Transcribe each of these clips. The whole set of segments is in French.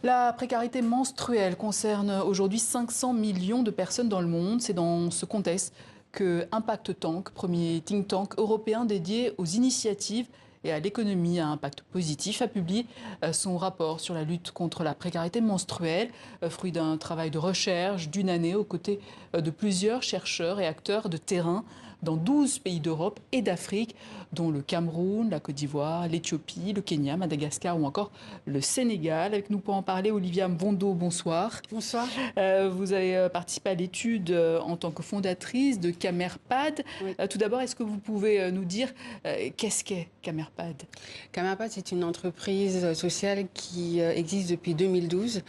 La précarité menstruelle concerne aujourd'hui 500 millions de personnes dans le monde. C'est dans ce contexte que Impact Tank, premier think tank européen dédié aux initiatives et à l'économie à impact positif, a publié son rapport sur la lutte contre la précarité menstruelle, fruit d'un travail de recherche d'une année aux côtés de plusieurs chercheurs et acteurs de terrain dans 12 pays d'Europe et d'Afrique, dont le Cameroun, la Côte d'Ivoire, l'Éthiopie, le Kenya, Madagascar ou encore le Sénégal. Avec nous pour en parler, Olivia Mvondo, bonsoir. Bonsoir. Vous avez participé à l'étude en tant que fondatrice de Camerpad. Oui. Tout d'abord, est-ce que vous pouvez nous dire qu'est-ce qu'est Camerpad? Camerpad, c'est une entreprise sociale qui existe depuis 2012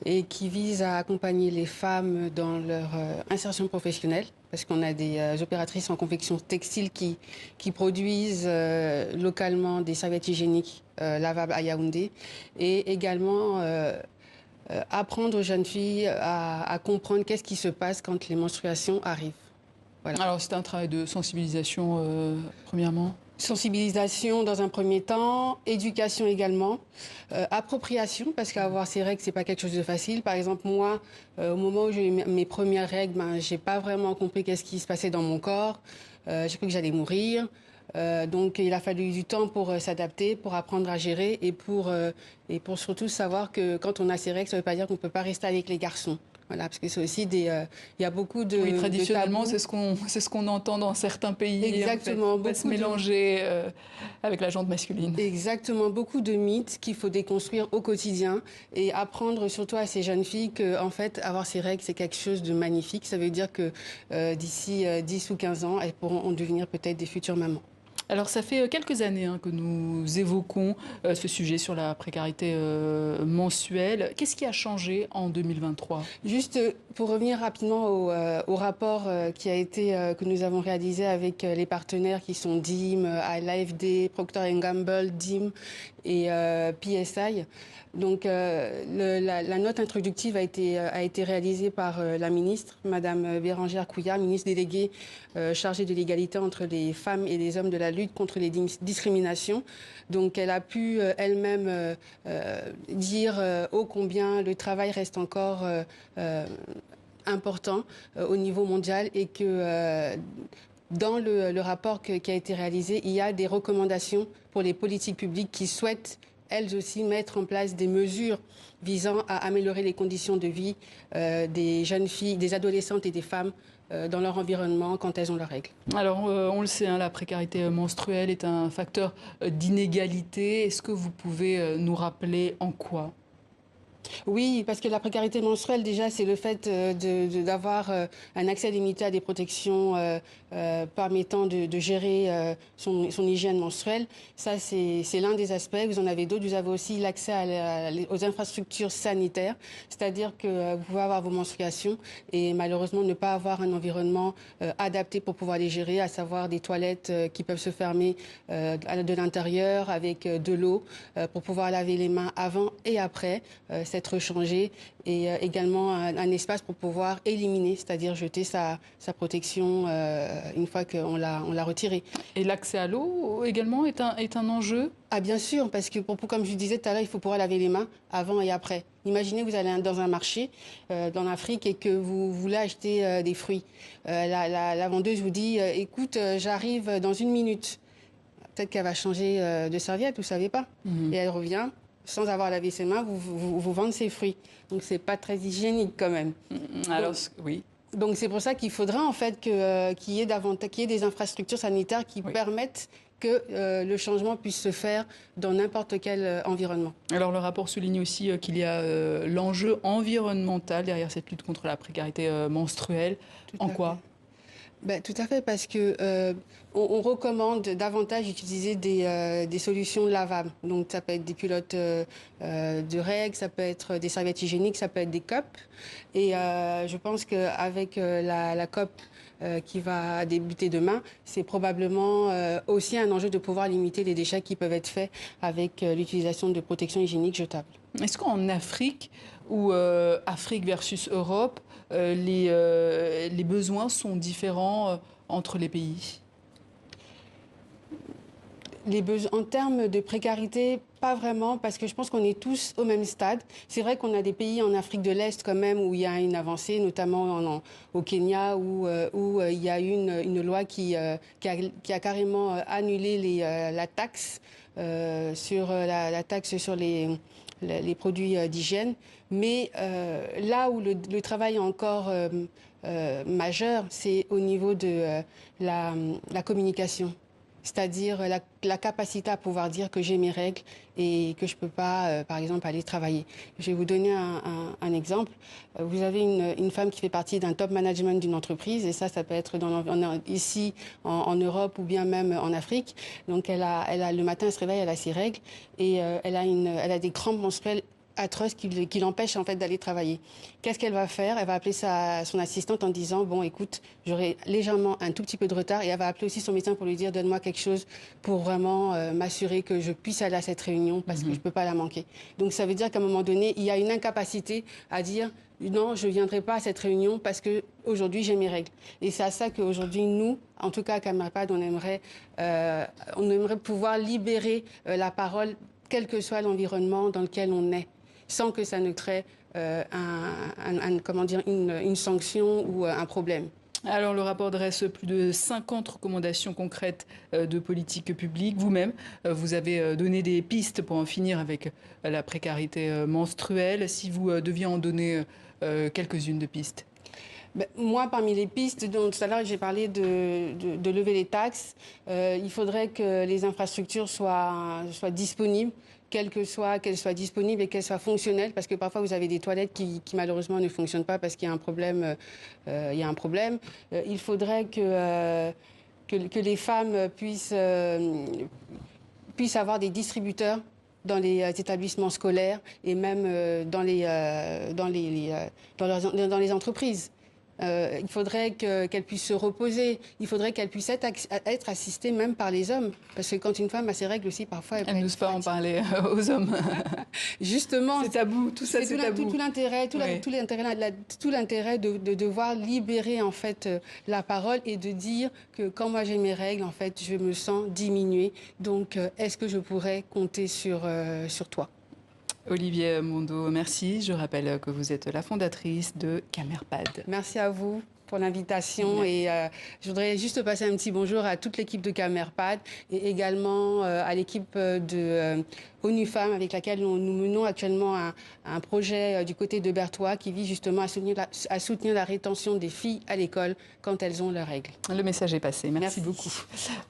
et qui vise à accompagner les femmes dans leur insertion professionnelle. Parce qu'on a des opératrices en confection textile qui produisent localement des serviettes hygiéniques lavables à Yaoundé et également apprendre aux jeunes filles à comprendre qu'est-ce qui se passe quand les menstruations arrivent. Voilà. Alors c'est un travail de sensibilisation premièrement. Sensibilisation dans un premier temps, éducation également, appropriation, parce qu'avoir ces règles, c'est pas quelque chose de facile. Par exemple, moi, au moment où j'ai eu mes premières règles, j'ai pas vraiment compris qu'est-ce qui se passait dans mon corps. J'ai cru que j'allais mourir. Donc il a fallu du temps pour s'adapter, pour apprendre à gérer et pour surtout savoir que quand on a ces règles, ça ne veut pas dire qu'on ne peut pas rester avec les garçons. Voilà, parce que c'est aussi il y a beaucoup de oui, traditionnellement, c'est ce qu'on entend dans certains pays. Exactement, en fait, se mélanger avec la gente masculine. Exactement, beaucoup de mythes qu'il faut déconstruire au quotidien et apprendre surtout à ces jeunes filles que en fait avoir ces règles c'est quelque chose de magnifique. Ça veut dire que d'ici 10 ou 15 ans, elles pourront en devenir peut-être des futures mamans. Alors ça fait quelques années que nous évoquons ce sujet sur la précarité mensuelle. Qu'est-ce qui a changé en 2023? Juste pour revenir rapidement au rapport que nous avons réalisé avec les partenaires qui sont DIM, l'AFD, Procter & Gamble, DIM et PSI. Donc la note introductive a été réalisée par la ministre, Madame Bérangère Couillard, ministre déléguée chargée de l'égalité entre les femmes et les hommes de la lutte contre les discriminations. Donc elle a pu elle-même dire ô combien le travail reste encore important au niveau mondial et que dans le rapport qui a été réalisé, il y a des recommandations pour les politiques publiques qui souhaitent elles aussi mettre en place des mesures visant à améliorer les conditions de vie des jeunes filles, des adolescentes et des femmes dans leur environnement quand elles ont leurs règles. Alors, on le sait, la précarité menstruelle est un facteur d'inégalité. Est-ce que vous pouvez nous rappeler en quoi ? Oui, parce que la précarité menstruelle, déjà, c'est le fait d'avoir un accès limité à des protections permettant de gérer son hygiène menstruelle. Ça, c'est l'un des aspects. Vous en avez d'autres. Vous avez aussi l'accès aux infrastructures sanitaires, c'est-à-dire que vous pouvez avoir vos menstruations et malheureusement ne pas avoir un environnement adapté pour pouvoir les gérer, à savoir des toilettes qui peuvent se fermer de l'intérieur avec de l'eau pour pouvoir laver les mains avant et après s'être changé et également un espace pour pouvoir éliminer, c'est-à-dire jeter sa protection une fois qu'on l'a retirée. Et l'accès à l'eau également est un enjeu ? Ah bien sûr, parce que comme je disais tout à l'heure, il faut pouvoir laver les mains avant et après. Imaginez vous allez dans un marché dans l'Afrique et que vous voulez acheter des fruits. La vendeuse vous dit écoute, j'arrive dans 1 minute. Peut-être qu'elle va changer de serviette, vous ne savez pas. Et elle revient. Sans avoir lavé ses mains, vous vendez ses fruits. Donc, c'est pas très hygiénique quand même. Alors, oui. Donc, c'est pour ça qu'il faudra en fait qu'il y ait des infrastructures sanitaires qui permettent que le changement puisse se faire dans n'importe quel environnement. Alors, le rapport souligne aussi qu'il y a l'enjeu environnemental derrière cette lutte contre la précarité menstruelle. En quoi ? Tout à fait, parce que on recommande davantage d'utiliser des solutions lavables. Donc ça peut être des culottes de règles, ça peut être des serviettes hygiéniques, ça peut être des cups. Et je pense qu'avec la COP qui va débuter demain, c'est probablement aussi un enjeu de pouvoir limiter les déchets qui peuvent être faits avec l'utilisation de protection hygiénique jetable. Est-ce qu'en Afrique, ou Afrique versus Europe, les besoins sont différents entre les pays ? En termes de précarité, pas vraiment, parce que je pense qu'on est tous au même stade. C'est vrai qu'on a des pays en Afrique de l'Est quand même où il y a une avancée, notamment au Kenya, où il y a eu une loi qui a carrément annulé la taxe la taxe sur les produits d'hygiène. Mais là où le travail est encore majeur, c'est au niveau de la communication. C'est-à-dire la capacité à pouvoir dire que j'ai mes règles et que je ne peux pas, par exemple, aller travailler. Je vais vous donner un exemple. Vous avez une femme qui fait partie d'un top management d'une entreprise, et ça peut être ici en Europe ou bien même en Afrique. Donc le matin, elle se réveille, elle a ses règles et elle a des crampes menstruelles atroce qui l'empêche en fait d'aller travailler. Qu'est-ce qu'elle va faire? Elle va appeler son assistante en disant bon écoute, j'aurai légèrement un tout petit peu de retard, et elle va appeler aussi son médecin pour lui dire donne-moi quelque chose pour vraiment m'assurer que je puisse aller à cette réunion parce que je peux pas la manquer. Donc ça veut dire qu'à un moment donné, il y a une incapacité à dire non, je viendrai pas à cette réunion parce que aujourd'hui j'ai mes règles. Et c'est à ça qu'aujourd'hui nous, en tout cas à Camerpad, on aimerait pouvoir libérer la parole, quel que soit l'environnement dans lequel on est, sans que ça ne crée une sanction ou un problème. Alors, le rapport dresse plus de 50 recommandations concrètes de politique publique. Vous-même, vous avez donné des pistes pour en finir avec la précarité menstruelle. Si vous deviez en donner quelques-unes de pistes. Moi, parmi les pistes, dont tout à l'heure j'ai parlé de lever les taxes, il faudrait que les infrastructures soient disponibles, qu'elles soient disponibles et qu'elles soient fonctionnelles, parce que parfois vous avez des toilettes qui malheureusement ne fonctionnent pas parce qu'il y a un problème. Il faudrait que les femmes puissent avoir des distributeurs dans les établissements scolaires et même dans les entreprises. Il faudrait qu'elle puisse se reposer. Il faudrait qu'elle puisse être assistée même par les hommes. Parce que quand une femme a ses règles aussi, parfois... Elle n'ose pas en parler aux hommes. Justement. C'est tabou, tout ça c'est tabou. Tout l'intérêt de devoir libérer en fait la parole et de dire que quand moi j'ai mes règles, en fait, je me sens diminuée. Donc, est-ce que je pourrais compter sur toi ? Olivier Mondo, merci. Je rappelle que vous êtes la fondatrice de Camerpad. Merci à vous pour l'invitation et je voudrais juste passer un petit bonjour à toute l'équipe de Camerpad et également à l'équipe de ONU Femmes avec laquelle nous menons actuellement un projet du côté de Berthois qui vise justement à soutenir la rétention des filles à l'école quand elles ont leurs règles. Le message est passé. Merci beaucoup.